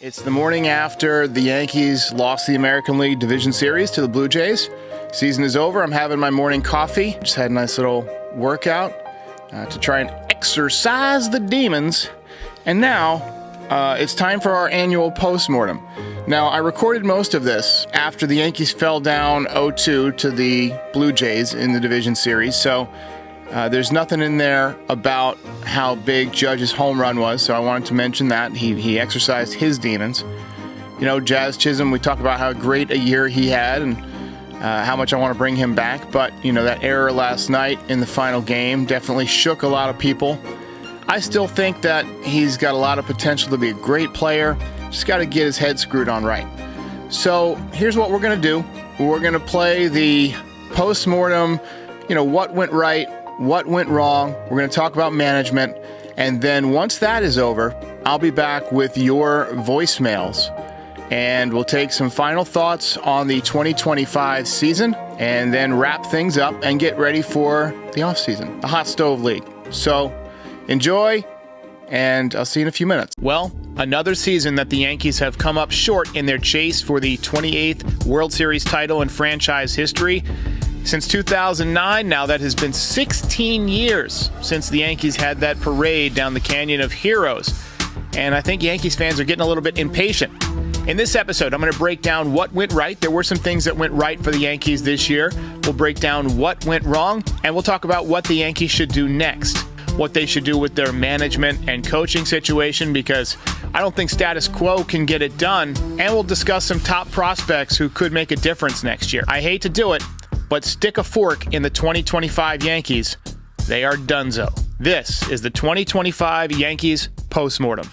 It's the morning after the Yankees lost the American League Division Series to the Blue Jays. Season is over. I'm having my morning coffee. Just had a nice little workout to try and exercise the demons. And now it's time for our annual postmortem. Now, I recorded most of this after the Yankees fell down 0-2 to the Blue Jays in the Division Series. So there's nothing in there about how big Judge's home run was, so I wanted to mention that. He exercised his demons. You know, Jazz Chisholm, we talked about how great a year he had and how much I want to bring him back. But, you know, that error last night in the final game definitely shook a lot of people. I still think that he's got a lot of potential to be a great player. Just got to get his head screwed on right. So here's what we're going to do. We're going to play the postmortem, you know, what went right, what went wrong. We're going to talk about management. And then once that is over, I'll be back with your voicemails. And we'll take some final thoughts on the 2025 season and then wrap things up and get ready for the offseason, the Hot Stove League. So enjoy, and I'll see you in a few minutes. Well, another season that the Yankees have come up short in their chase for the 28th World Series title in franchise history. Since 2009, now that has been 16 years since the Yankees had that parade down the Canyon of Heroes. And I think Yankees fans are getting a little bit impatient. In this episode, I'm going to break down what went right. There were some things that went right for the Yankees this year. We'll break down what went wrong, and we'll talk about what the Yankees should do next. What they should do with their management and coaching situation, because I don't think status quo can get it done. And we'll discuss some top prospects who could make a difference next year. I hate to do it, but stick a fork in the 2025 Yankees. They are donezo. This is the 2025 Yankees postmortem.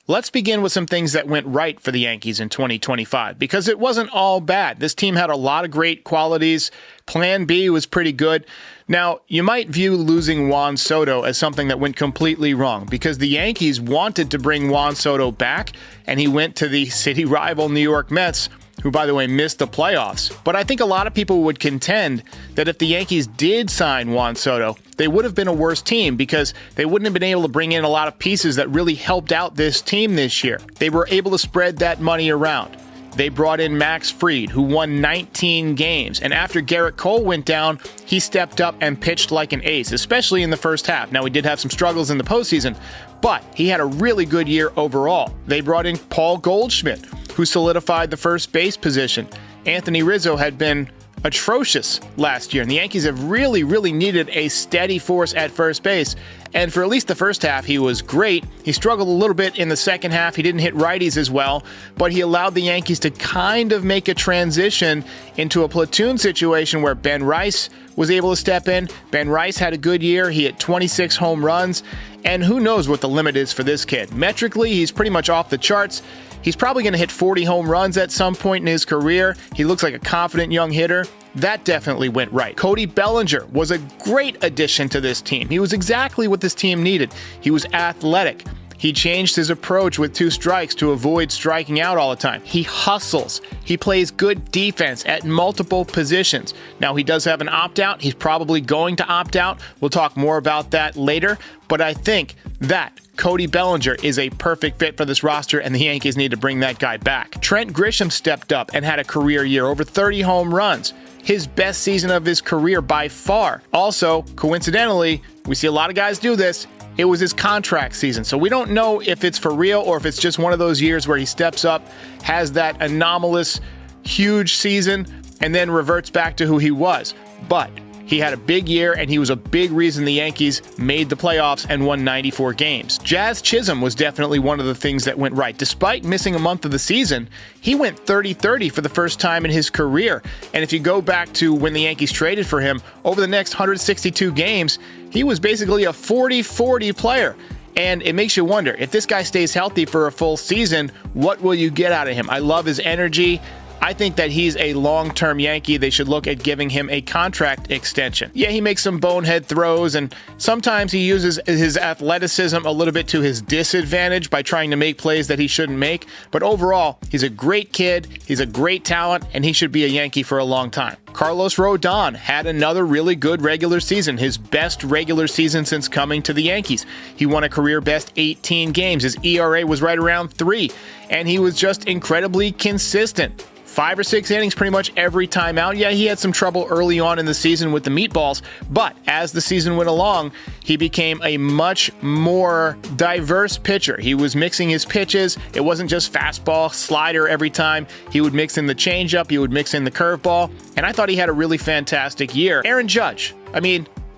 Let's begin with some things that went right for the Yankees in 2025, because it wasn't all bad. This team had a lot of great qualities. Plan B was pretty good. Now, you might view losing Juan Soto as something that went completely wrong, because the Yankees wanted to bring Juan Soto back, and he went to the city rival New York Mets, who, by the way, missed the playoffs. But I think a lot of people would contend that if the Yankees did sign Juan Soto, they would have been a worse team, because they wouldn't have been able to bring in a lot of pieces that really helped out this team this year. They were able to spread that money around. They brought in Max Fried, who won 19 games. And after Garrett Cole went down, he stepped up and pitched like an ace, especially in the first half. Now, he did have some struggles in the postseason, but he had a really good year overall. They brought in Paul Goldschmidt, who solidified the first base position. Anthony Rizzo had been atrocious last year, and the Yankees have really needed a steady force at first base. And for at least the first half, he was great. He struggled a little bit in the second half. He didn't hit righties as well, but he allowed the Yankees to kind of make a transition into a platoon situation where Ben Rice was able to step in. Ben Rice had a good year. He hit 26 home runs, and who knows what the limit is for this kid. Metrically, he's pretty much off the charts. He's probably going to hit 40 home runs at some point in his career. He looks like a confident young hitter. That definitely went right. Cody Bellinger was a great addition to this team. He was exactly what this team needed. He was athletic. He changed his approach with 2 strikes to avoid striking out all the time. He hustles. He plays good defense at multiple positions. Now, he does have an opt-out. He's probably going to opt out. We'll talk more about that later. But I think that Cody Bellinger is a perfect fit for this roster, and the Yankees need to bring that guy back. Trent Grisham stepped up and had a career year, over 30 home runs. His best season of his career by far. Also, coincidentally, we see a lot of guys do this, it was his contract season. So we don't know if it's for real or if it's just one of those years where he steps up, has that anomalous, huge season, and then reverts back to who he was. But he had a big year, and he was a big reason the Yankees made the playoffs and won 94 games. Jazz Chisholm was definitely one of the things that went right. Despite missing a month of the season, he went 30-30 for the first time in his career. And if you go back to when the Yankees traded for him, over the next 162 games, he was basically a 40-40 player. And it makes you wonder, if this guy stays healthy for a full season, what will you get out of him? I love his energy. I think that he's a long-term Yankee. They should look at giving him a contract extension. Yeah, he makes some bonehead throws, and sometimes he uses his athleticism a little bit to his disadvantage by trying to make plays that he shouldn't make. But overall, he's a great kid, he's a great talent, and he should be a Yankee for a long time. Carlos Rodon had another really good regular season, his best regular season since coming to the Yankees. He won a career-best 18 games. His ERA was right around 3, and he was just incredibly consistent. 5 or 6 innings pretty much every time out. Yeah, he had some trouble early on in the season with the meatballs, but as the season went along, he became a much more diverse pitcher. He was mixing his pitches. It wasn't just fastball, slider every time. He would mix in the changeup, he would mix in the curveball, and I thought he had a really fantastic year. Aaron Judge,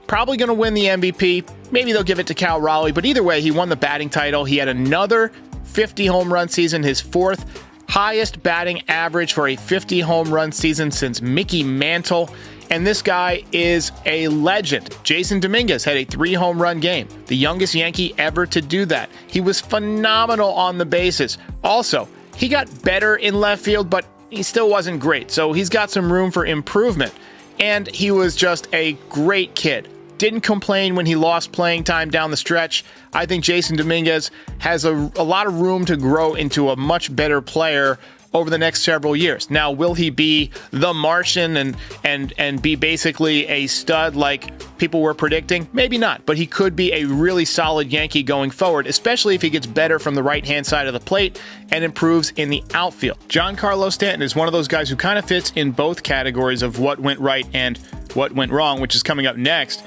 probably going to win the MVP. Maybe they'll give it to Cal Raleigh, but either way, he won the batting title. He had another 50 home run season, his 4th highest batting average for a 50 home run season since Mickey Mantle. And this guy is a legend. Jason Dominguez had a 3 home run game, the youngest Yankee ever to do that. He was phenomenal on the bases. Also, he got better in left field, but he still wasn't great. So he's got some room for improvement. And he was just a great kid. Didn't complain when he lost playing time down the stretch. I think Jason Dominguez has a lot of room to grow into a much better player over the next several years. Now, will he be the Martian and be basically a stud like people were predicting? Maybe not, but he could be a really solid Yankee going forward, especially if he gets better from the right-hand side of the plate and improves in the outfield. Giancarlo Stanton is one of those guys who kind of fits in both categories of what went right and what went wrong, which is coming up next.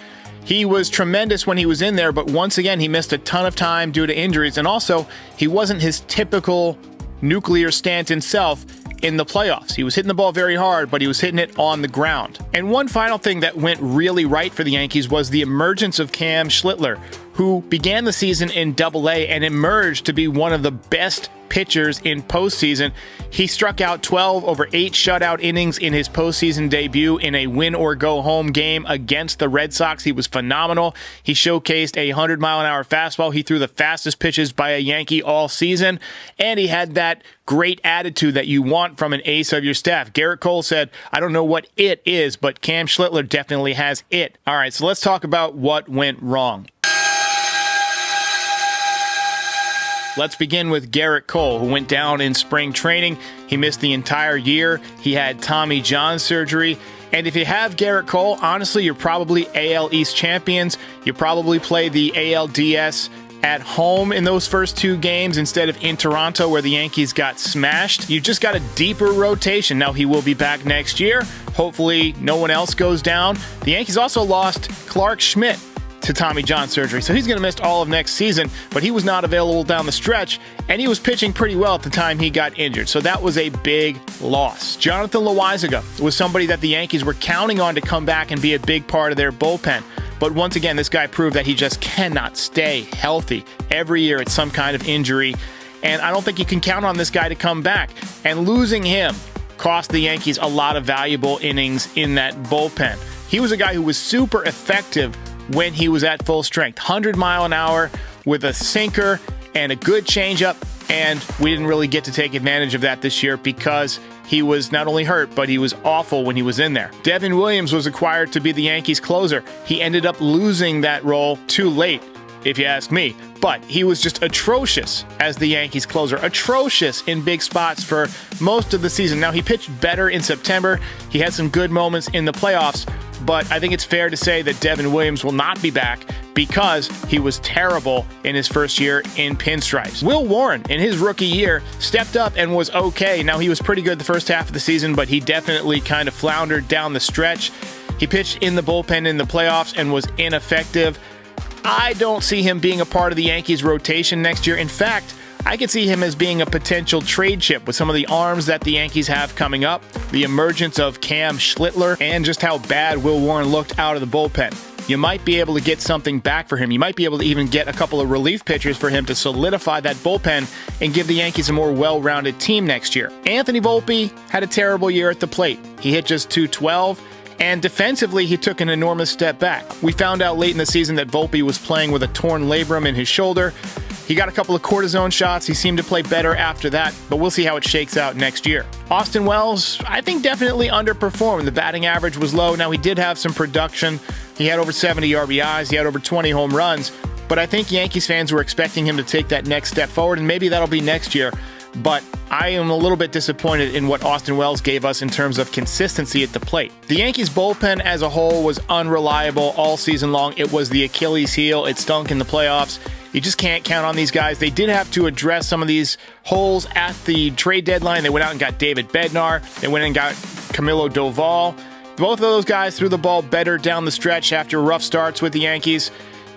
He was tremendous when he was in there, but once again, he missed a ton of time due to injuries, and also, he wasn't his typical nuclear Stanton self in the playoffs. He was hitting the ball very hard, but he was hitting it on the ground. And one final thing that went really right for the Yankees was the emergence of Cam Schlittler, who began the season in Double-A and emerged to be one of the best pitchers in postseason. He struck out 12 over 8 shutout innings in his postseason debut in a win-or-go-home game against the Red Sox. He was phenomenal. He showcased a 100-mile-an-hour fastball. He threw the fastest pitches by a Yankee all season, and he had that great attitude that you want from an ace of your staff. Garrett Cole said, "I don't know what it is, but Cam Schlittler definitely has it." All right, so let's talk about what went wrong. Let's begin with Garrett Cole, who went down in spring training. He missed the entire year. He had Tommy John surgery. And if you have Garrett Cole, honestly, you're probably AL East champions. You probably play the ALDS at home in those first 2 games instead of in Toronto where the Yankees got smashed. You just got a deeper rotation. Now, he will be back next year. Hopefully, no one else goes down. The Yankees also lost Clark Schmidt to Tommy John surgery, so he's going to miss all of next season, but he was not available down the stretch, and he was pitching pretty well at the time he got injured, so that was a big loss. Jonathan Loaisiga was somebody that the Yankees were counting on to come back and be a big part of their bullpen, but once again, this guy proved that he just cannot stay healthy. Every year it's some kind of injury, and I don't think you can count on this guy to come back, and losing him cost the Yankees a lot of valuable innings in that bullpen. He was a guy who was super effective when he was at full strength. 100 mile an hour with a sinker and a good changeup, and we didn't really get to take advantage of that this year because he was not only hurt, but he was awful when he was in there. Devin Williams was acquired to be the Yankees closer. He ended up losing that role too late, if you ask me. But he was just atrocious as the Yankees closer. Atrocious in big spots for most of the season. Now, he pitched better in September. He had some good moments in the playoffs, but I think it's fair to say that Devin Williams will not be back because he was terrible in his first year in Pinstripes. Will Warren, in his rookie year, stepped up and was okay. Now, he was pretty good the first half of the season, but he definitely kind of floundered down the stretch. He pitched in the bullpen in the playoffs and was ineffective. I don't see him being a part of the Yankees rotation next year. In fact, I could see him as being a potential trade chip with some of the arms that the Yankees have coming up, the emergence of Cam Schlittler, and just how bad Will Warren looked out of the bullpen. You might be able to get something back for him. You might be able to even get a couple of relief pitchers for him to solidify that bullpen and give the Yankees a more well-rounded team next year. Anthony Volpe had a terrible year at the plate. He hit just .212. And defensively, he took an enormous step back. We found out late in the season that Volpe was playing with a torn labrum in his shoulder. He got a couple of cortisone shots. He seemed to play better after that, but we'll see how it shakes out next year. Austin Wells, I think definitely underperformed. The batting average was low. Now, he did have some production. He had over 70 RBIs. He had over 20 home runs. But I think Yankees fans were expecting him to take that next step forward, and maybe that'll be next year. But I am a little bit disappointed in what Austin Wells gave us in terms of consistency at the plate. The Yankees bullpen as a whole was unreliable all season long. It was the Achilles heel. It stunk in the playoffs. You just can't count on these guys. They did have to address some of these holes at the trade deadline. They went out and got David Bednar. They went and got Camilo Doval. Both of those guys threw the ball better down the stretch after rough starts with the Yankees.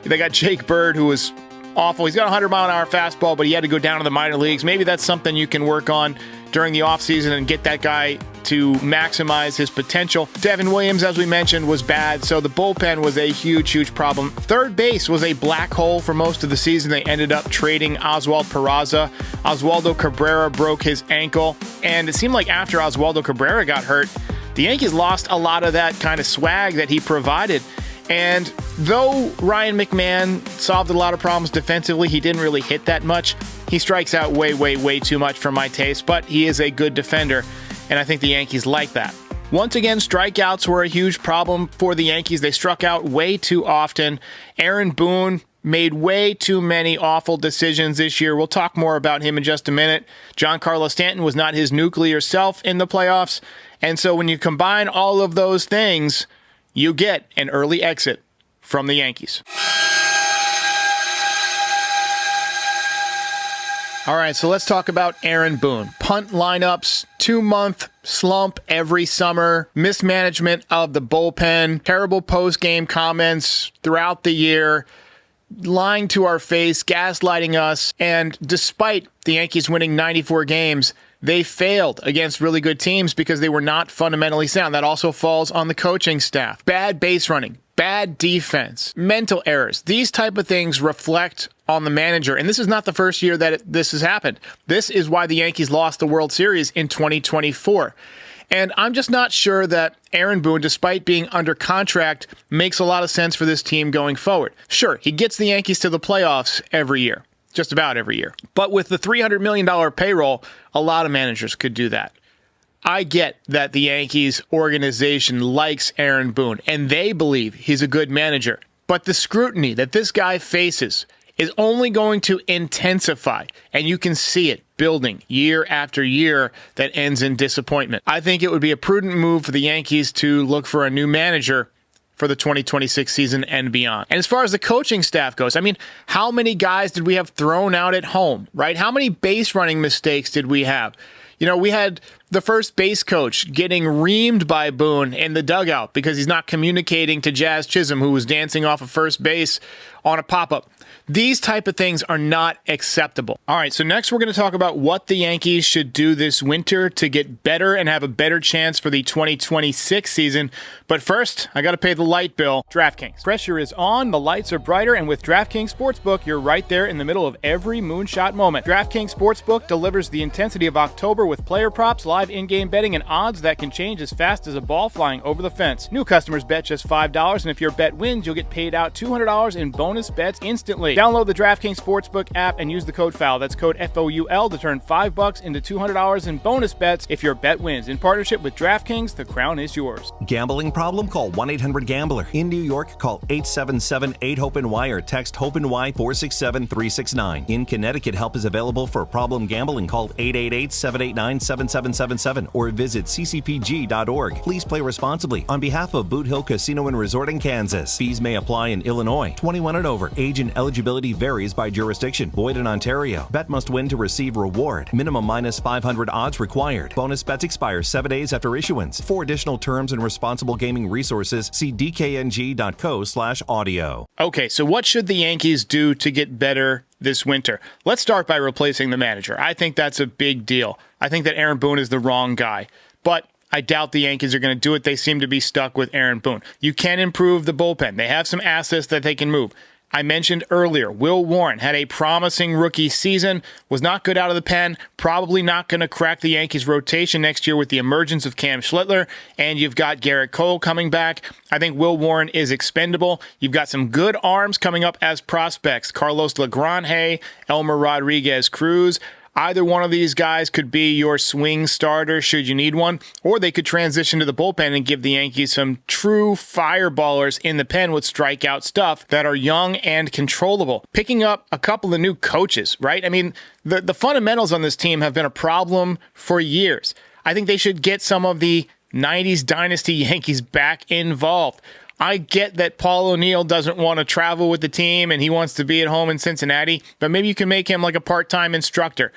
They got Jake Bird, who was awful. He's got a 100-mile-an-hour fastball, but he had to go down to the minor leagues. Maybe that's something you can work on during the offseason and get that guy to maximize his potential. Devin Williams, as we mentioned, was bad, so the bullpen was a huge, huge problem. Third base was a black hole for most of the season. They ended up trading Oswald Peraza. Oswaldo Cabrera broke his ankle, and it seemed like after Oswaldo Cabrera got hurt, the Yankees lost a lot of that kind of swag that he provided. And though Ryan McMahon solved a lot of problems defensively, he didn't really hit that much. He strikes out way, way, way too much for my taste, but he is a good defender, and I think the Yankees like that. Once again, strikeouts were a huge problem for the Yankees. They struck out way too often. Aaron Boone made way too many awful decisions this year. We'll talk more about him in just a minute. Giancarlo Stanton was not his nuclear self in the playoffs, and so when you combine all of those things, you get an early exit from the Yankees. All right, so let's talk about Aaron Boone. Punt lineups, 2-month slump every summer, mismanagement of the bullpen, terrible post-game comments throughout the year, lying to our face, gaslighting us, and despite the Yankees winning 94 games, they failed against really good teams because they were not fundamentally sound. That also falls on the coaching staff. Bad base running, bad defense, mental errors. These type of things reflect on the manager. And this is not the first year that this has happened. This is why the Yankees lost the World Series in 2024. And I'm just not sure that Aaron Boone, despite being under contract, makes a lot of sense for this team going forward. Sure, he gets the Yankees to the playoffs every year. Just about every year. But with the $300 million payroll, a lot of managers could do that. I get that the Yankees organization likes Aaron Boone, and they believe he's a good manager. But the scrutiny that this guy faces is only going to intensify, and you can see it building year after year that ends in disappointment. I think it would be a prudent move for the Yankees to look for a new manager for the 2026 season and beyond. And as far as the coaching staff goes, I mean, how many guys did we have thrown out at home, right? How many base running mistakes did we have? You know, we had the first base coach getting reamed by Boone in the dugout because he's not communicating to Jazz Chisholm, who was dancing off of first base on a pop-up. These type of things are not acceptable. All right, so next we're going to talk about what the Yankees should do this winter to get better and have a better chance for the 2026 season. But first, I got to pay the light bill. DraftKings. Pressure is on, the lights are brighter, and with DraftKings Sportsbook, you're right there in the middle of every moonshot moment. DraftKings Sportsbook delivers the intensity of October with player props, live in-game betting, and odds that can change as fast as a ball flying over the fence. New customers bet just $5, and if your bet wins, you'll get paid out $200 in bonus bets instantly. Download the DraftKings Sportsbook app and use the code FOUL. That's code FOUL to turn $5 into $200 in bonus bets if your bet wins. In partnership with DraftKings, the crown is yours. Gambling problem? Call 1-800-GAMBLER. In New York, call 877-8-HOPE-NY or text HOPE-NY 467-369. In Connecticut, help is available for problem gambling. Call 888-789-7777 or visit ccpg.org. Please play responsibly. On behalf of Boot Hill Casino and Resort in Kansas, fees may apply in Illinois. 21 and over. Age and eligibility varies by jurisdiction. Void in Ontario. Bet must win to receive reward. Minimum minus 500 odds required. Bonus bets expire 7 days after issuance. For additional terms and responsible gaming resources, see dkng.co/audio. Okay, so what should the Yankees do to get better this winter? Let's start by replacing the manager. I think that's a big deal. I think that Aaron Boone is the wrong guy. But I doubt the Yankees are going to do it. They seem to be stuck with Aaron Boone. You can improve the bullpen. They have some assets that they can move. I mentioned earlier, Will Warren had a promising rookie season, was not good out of the pen, probably not going to crack the Yankees rotation next year with the emergence of Cam Schlittler, and you've got Garrett Cole coming back. I think Will Warren is expendable. You've got some good arms coming up as prospects, Carlos Legrand, Elmer Rodriguez Cruz. Either one of these guys could be your swing starter should you need one, or they could transition to the bullpen and give the Yankees some true fireballers in the pen with strikeout stuff that are young and controllable. Picking up a couple of new coaches, right? I mean, the fundamentals on this team have been a problem for years. I think they should get some of the 90s dynasty Yankees back involved. I get that Paul O'Neill doesn't want to travel with the team and he wants to be at home in Cincinnati, but maybe you can make him like a part-time instructor.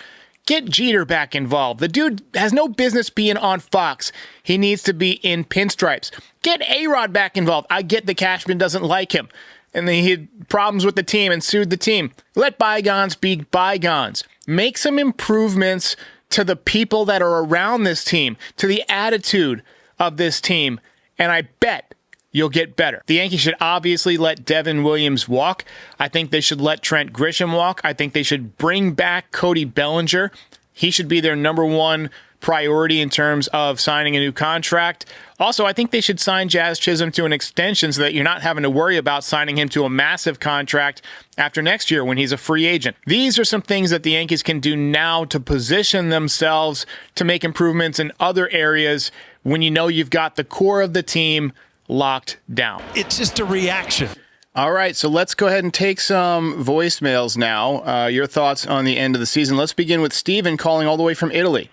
Get Jeter back involved. The dude has no business being on Fox. He needs to be in pinstripes. Get A-Rod back involved. I get that Cashman doesn't like him and he had problems with the team and sued the team. Let bygones be bygones. Make some improvements to the people that are around this team, to the attitude of this team, and I bet you'll get better. The Yankees should obviously let Devin Williams walk. I think they should let Trent Grisham walk. I think they should bring back Cody Bellinger. He should be their number one priority in terms of signing a new contract. Also, I think they should sign Jazz Chisholm to an extension so that you're not having to worry about signing him to a massive contract after next year when he's a free agent. These are some things that the Yankees can do now to position themselves to make improvements in other areas when you know you've got the core of the team locked down. It's just a reaction. All right, so let's go ahead and take some voicemails now. Your thoughts on the end of the season. Let's begin with Steven calling all the way from Italy.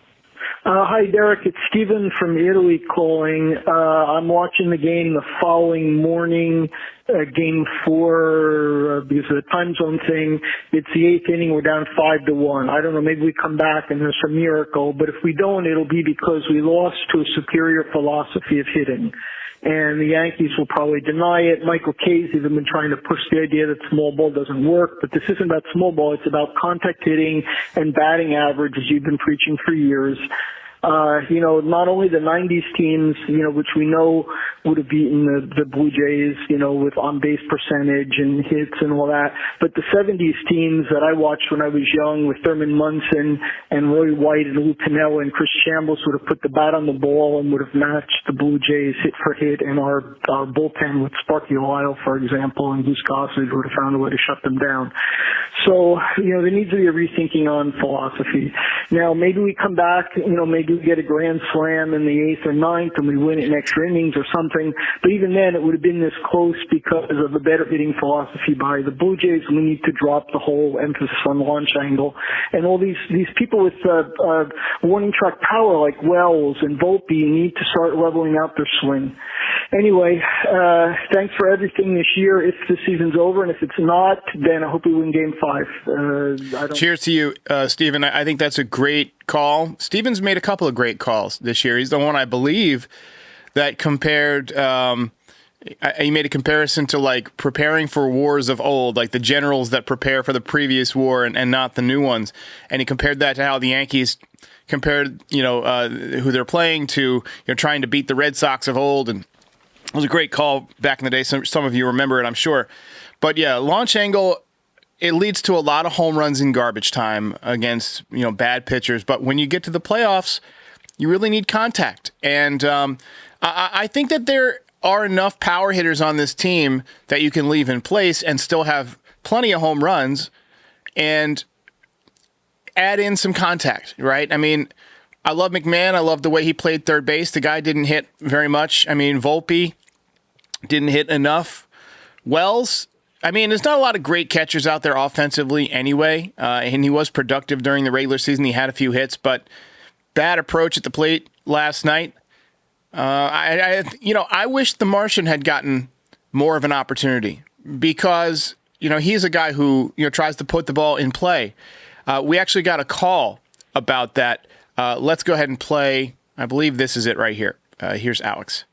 Hi, Derek. It's Steven from Italy calling. I'm watching the game the following morning, game 4, because of the time zone thing. It's the 8th inning. We're down 5-1. I don't know. Maybe we come back and there's some miracle. But if we don't, it'll be because we lost to a superior philosophy of hitting. And the Yankees will probably deny it. Michael Kay's even been trying to push the idea that small ball doesn't work, but this isn't about small ball. It's about contact hitting and batting average, as you've been preaching for years. Not only the 90s teams, which we know would have beaten the Blue Jays, with on-base percentage and hits and all that, but the 70s teams that I watched when I was young with Thurman Munson and Roy White and Lou Piniella and Chris Chambliss would have put the bat on the ball and would have matched the Blue Jays hit for hit, and our bullpen with Sparky Lyle, for example, and Goose Gossage would have found a way to shut them down. So, there needs to be a rethinking on philosophy. Now, maybe we come back, maybe we get a grand slam in the 8th or 9th and we win it in extra innings or something. But even then, it would have been this close because of the better hitting philosophy by the Blue Jays. We need to drop the whole emphasis on launch angle. And all these people with warning track power like Wells and Volpe need to start leveling out their swing. Anyway, thanks for everything this year if the season's over. And if it's not, then I hope we win Game 5. Cheers to you, Steven. I think that's a great call. Steven's made a couple of great calls this year. He's the one, I believe, that compared he made a comparison to like preparing for wars of old, like the generals that prepare for the previous war and not the new ones. And he compared that to how the Yankees compared, who they're playing to, trying to beat the Red Sox of old. And it was a great call back in the day. Some of you remember it, I'm sure. But yeah, launch angle, it leads to a lot of home runs in garbage time against, bad pitchers. But when you get to the playoffs, you really need contact. And I think that there are enough power hitters on this team that you can leave in place and still have plenty of home runs and add in some contact, right? I mean, I love McMahon. I love the way he played third base. The guy didn't hit very much. I mean, Volpe didn't hit enough. Wells, there's not a lot of great catchers out there offensively anyway, and he was productive during the regular season. He had a few hits, but bad approach at the plate last night. I wish the Martian had gotten more of an opportunity because, he's a guy who, tries to put the ball in play. We actually got a call about that. Let's go ahead and play. I believe this is it right here. Here's Alex.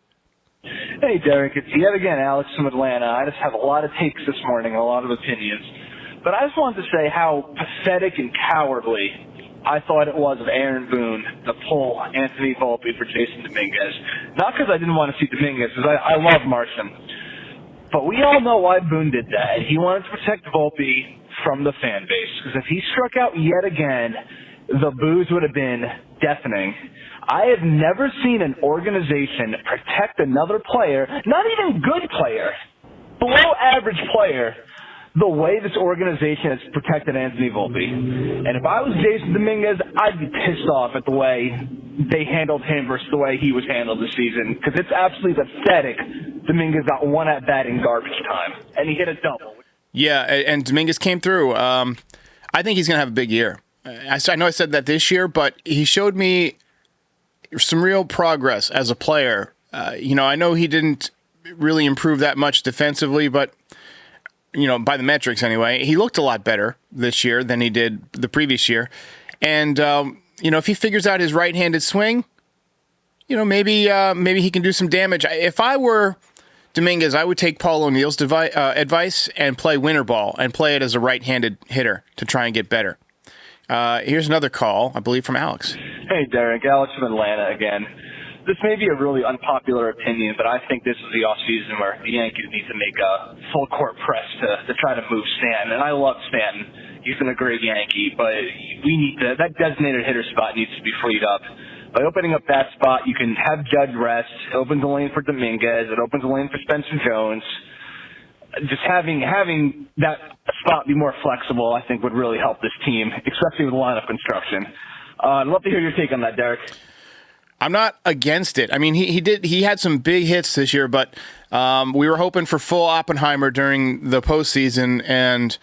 Hey, Derek. It's yet again Alex from Atlanta. I just have a lot of takes this morning, a lot of opinions. But I just wanted to say how pathetic and cowardly I thought it was of Aaron Boone to pull Anthony Volpe for Jason Dominguez. Not because I didn't want to see Dominguez, because I love Martian. But we all know why Boone did that. He wanted to protect Volpe from the fan base. Because if he struck out yet again, the boos would have been deafening. I have never seen an organization protect another player, not even good player, below average player, the way this organization has protected Anthony Volpe. And if I was Jason Dominguez, I'd be pissed off at the way they handled him versus the way he was handled this season, because it's absolutely pathetic. Dominguez got one at-bat in garbage time, and he hit a double. Yeah, and Dominguez came through. I think he's going to have a big year. I know I said that this year, but he showed me some real progress as a player. I know he didn't really improve that much defensively, but by the metrics anyway, he looked a lot better this year than he did the previous year. And, if he figures out his right-handed swing, maybe he can do some damage. If I were Dominguez, I would take Paul O'Neill's advice and play winter ball and play it as a right-handed hitter to try and get better. Here's another call, I believe, from Alex. Hey, Derek. Alex from Atlanta again. This may be a really unpopular opinion, but I think this is the offseason where the Yankees need to make a full-court press to try to move Stanton. And I love Stanton. He's been a great Yankee, but that designated hitter spot needs to be freed up. By opening up that spot, you can have Judge rest. It opens a lane for Dominguez. It opens a lane for Spencer Jones. Just having that spot be more flexible, I think, would really help this team, especially with lineup construction. I'd love to hear your take on that, Derek. I'm not against it. I mean, he had some big hits this year, but we were hoping for full Oppenheimer during the postseason, and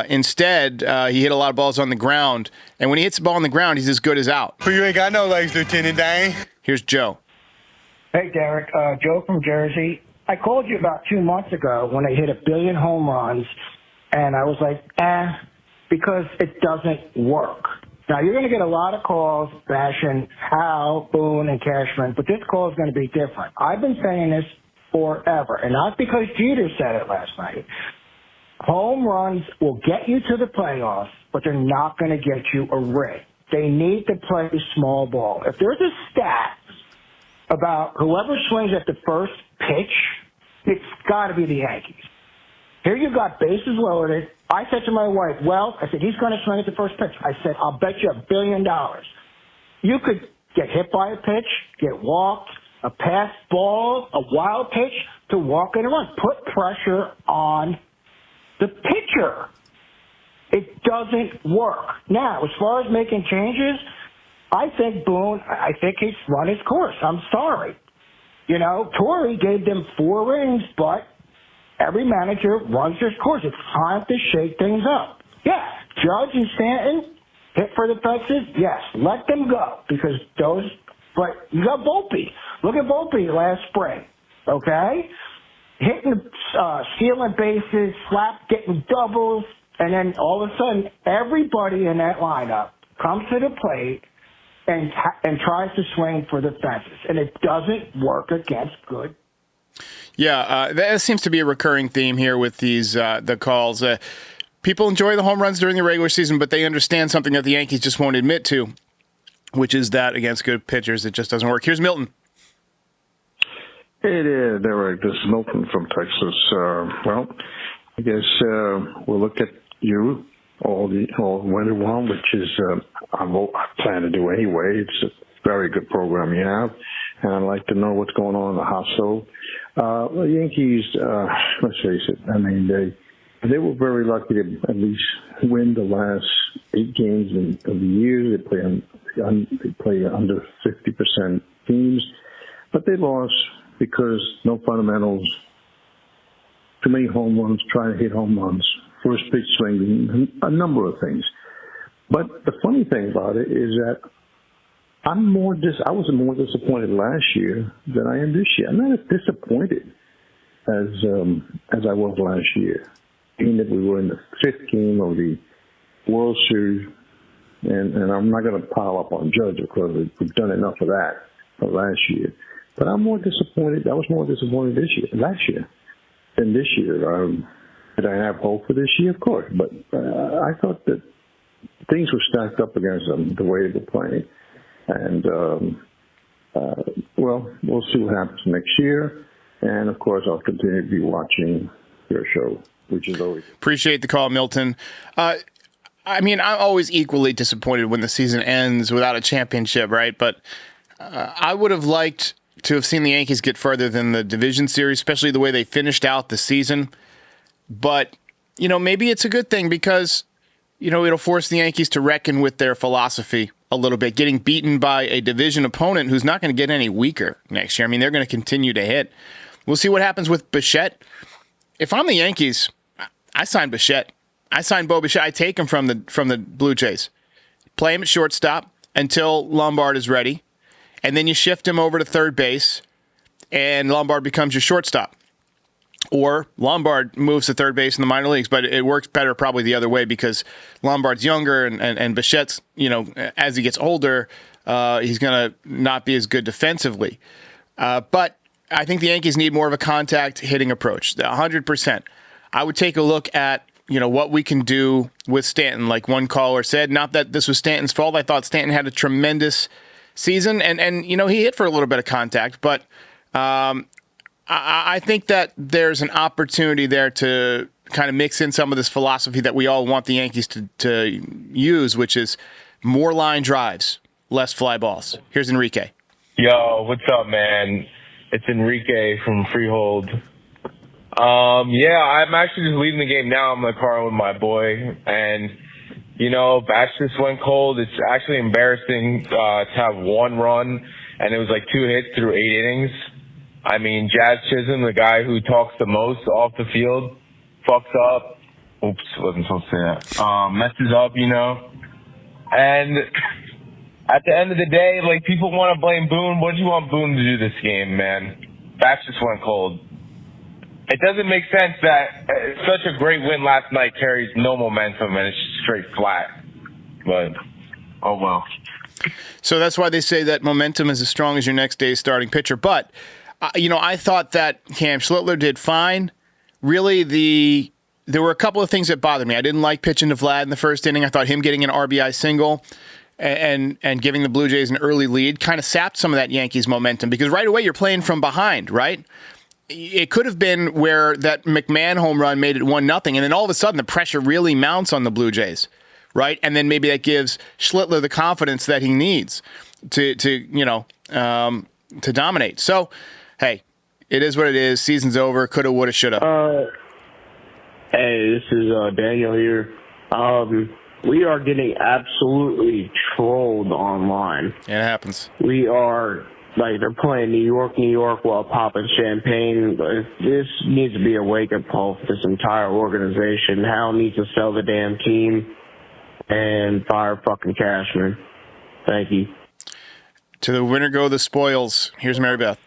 instead he hit a lot of balls on the ground. And when he hits the ball on the ground, he's as good as out. You ain't got no legs, Lieutenant Dan. Here's Joe. Hey, Derek. Joe from Jersey. I called you about 2 months ago when they hit 1 billion home runs, and I was like, because it doesn't work. Now, you're going to get a lot of calls bashing Howe, Boone, and Cashman, but this call is going to be different. I've been saying this forever, and not because Jeter said it last night. Home runs will get you to the playoffs, but they're not going to get you a ring. They need to play small ball. If there's a stat about whoever swings at the first pitch, it's got to be the Yankees. Here you got bases loaded. I said to my wife, he's going to swing at the first pitch. I said, I'll bet you $1 billion. You could get hit by a pitch, get walked, a pass ball, a wild pitch to walk in a run. Put pressure on the pitcher. It doesn't work. Now, as far as making changes, I think he's run his course. I'm sorry. Torrey gave them 4 rings, but every manager runs his course. It's time to shake things up. Yeah, Judge and Stanton hit for the fences. Yes, let them go but you got Volpe. Look at Volpe last spring, okay? Hitting, stealing bases, getting doubles, and then all of a sudden everybody in that lineup comes to the plate and tries to swing for the fences, and it doesn't work against good. Yeah, that seems to be a recurring theme here with these the calls. People enjoy the home runs during the regular season, but they understand something that the Yankees just won't admit to, which is that against good pitchers, it just doesn't work. Here's Milton. Hey there, Derek. This is Milton from Texas. I guess we'll look at you all winter long, which is I plan to do anyway. It's a very good program you have, and I'd like to know what's going on in the household. The Yankees, let's face it, I mean, they were very lucky to at least win the last 8 games of the year. They play under 50% teams, but they lost because no fundamentals, too many home runs, trying to hit home runs, first pitch swing, a number of things. But the funny thing about it is that I was more disappointed last year than I am this year. I'm not as disappointed as I was last year. Being that we were in the 5th game of the World Series, and I'm not going to pile up on Judge because we've done enough of that last year. But I'm more disappointed. I was more disappointed last year than this year. Did I have hope for this year? Of course. But I thought that things were stacked up against them the way they were playing. And, we'll see what happens next year. And, of course, I'll continue to be watching your show, which is always... Appreciate the call, Milton. I mean, I'm always equally disappointed when the season ends without a championship, right? But I would have liked to have seen the Yankees get further than the division series, especially the way they finished out the season. But, maybe it's a good thing because, it'll force the Yankees to reckon with their philosophy a little bit, getting beaten by a division opponent who's not going to get any weaker next year. I mean, they're going to continue to hit. We'll see what happens with Bichette. If I'm the Yankees, I sign Bichette. I sign Bo Bichette. I take him from the Blue Jays. Play him at shortstop until Lombard is ready. And then you shift him over to third base, and Lombard becomes your shortstop. Or Lombard moves to third base in the minor leagues, but it works better probably the other way because Lombard's younger and Bichette's, as he gets older, he's going to not be as good defensively. But I think the Yankees need more of a contact hitting approach, 100%. I would take a look at what we can do with Stanton, like one caller said. Not that this was Stanton's fault. I thought Stanton had a tremendous season, and he hit for a little bit of contact. But I think that there's an opportunity there to kind of mix in some of this philosophy that we all want the Yankees to use, which is more line drives, less fly balls. Here's Enrique. Yo, what's up, man? It's Enrique from Freehold. I'm actually just leaving the game now. I'm in the car with my boy, and bats just went cold. It's actually embarrassing to have one run, and it was like 2 hits through 8 innings. I mean, Jazz Chisholm, the guy who talks the most off the field, fucks up. Oops, wasn't supposed to say that. Messes up, And at the end of the day, like, people want to blame Boone. What do you want Boone to do this game, man? Bats just went cold. It doesn't make sense that such a great win last night carries no momentum and it's just straight flat. But, oh well. So that's why they say that momentum is as strong as your next day's starting pitcher. But, I thought that Cam Schlittler did fine. Really, there were a couple of things that bothered me. I didn't like pitching to Vlad in the first inning. I thought him getting an RBI single and giving the Blue Jays an early lead kind of sapped some of that Yankees momentum because right away you're playing from behind, right? It could have been where that McMahon home run made it 1-0, and then all of a sudden the pressure really mounts on the Blue Jays, right? And then maybe that gives Schlittler the confidence that he needs to dominate. So, hey, it is what it is. Season's over. Coulda, woulda, shoulda. Hey, this is Daniel here. We are getting absolutely trolled online. Yeah, it happens. We are... Like, they're playing New York while popping champagne. This needs to be a wake-up call for this entire organization. Hal needs to sell the damn team and fire fucking Cashman. Thank you. To the winner go the spoils. Here's Mary Beth.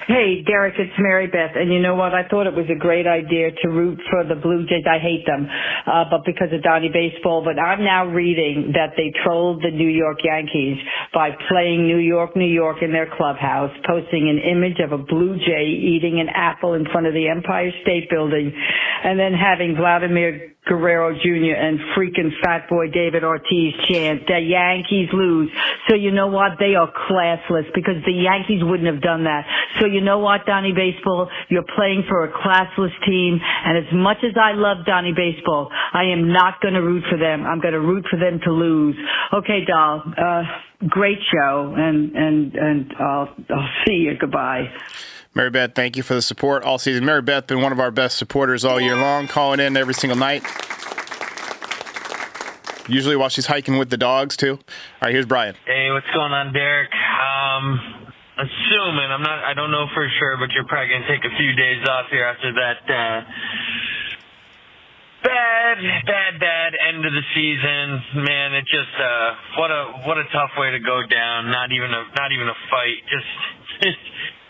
Hey, Derek, it's Mary Beth. And you know what? I thought it was a great idea to root for the Blue Jays. I hate them, but because of Donnie Baseball. But I'm now reading that they trolled the New York Yankees by playing New York in their clubhouse, posting an image of a Blue Jay eating an apple in front of the Empire State Building, and then having Vladimir Guerrero Jr. and freaking fat boy David Ortiz chant, the Yankees lose. So you know what? They are classless because the Yankees wouldn't have done that. So you know what, Donnie Baseball? You're playing for a classless team, and as much as I love Donnie Baseball, I am not going to root for them. I'm going to root for them to lose. Okay, doll. Great show, and I'll see you. Goodbye. Mary Beth, thank you for the support all season. Mary Beth been one of our best supporters all year long, calling in every single night. Usually while she's hiking with the dogs, too. All right, here's Brian. Hey, what's going on, Derek? Assuming, I don't know for sure, but you're probably going to take a few days off here after that bad end of the season. Man, it just what a tough way to go down. Not even a fight.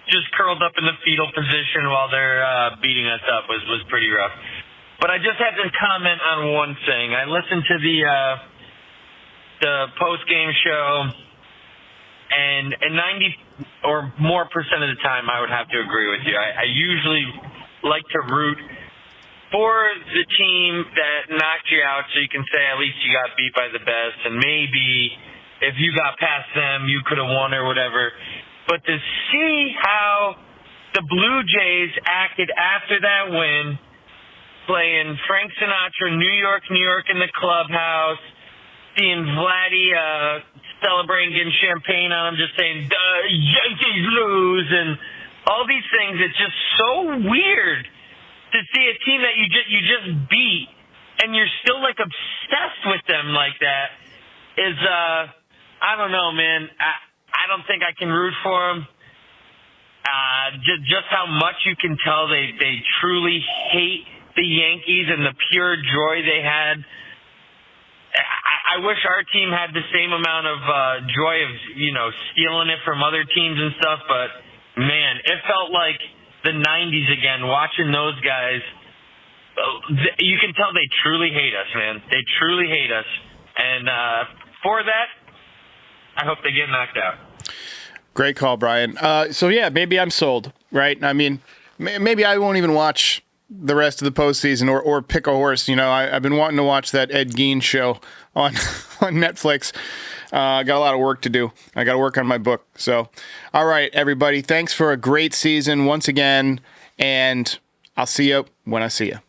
Just curled up in the fetal position while they're beating us up was pretty rough. But I just had to comment on one thing. I listened to the post-game show, and 90 or more percent of the time I would have to agree with you. I usually like to root for the team that knocked you out so you can say at least you got beat by the best, and maybe if you got past them, you could have won or whatever. But to see how the Blue Jays acted after that win, playing Frank Sinatra, New York in the clubhouse, seeing Vladdy celebrating, getting champagne on him, just saying, Yankees lose, and all these things. It's just so weird to see a team that you just beat, and you're still, like, obsessed with them like that. Is, I don't know, man. I don't think I can root for them. Just how much you can tell they truly hate the Yankees and the pure joy they had. I wish our team had the same amount of joy of, stealing it from other teams and stuff, but, man, it felt like the 90s again, watching those guys. You can tell they truly hate us, man. They truly hate us. And for that, I hope they get knocked out. Great call, Brian. So, yeah, maybe I'm sold, right? I mean, maybe I won't even watch the rest of the postseason or pick a horse. I've been wanting to watch that Ed Gein show on Netflix. I got a lot of work to do. I got to work on my book. So, all right, everybody, thanks for a great season once again, and I'll see you when I see you.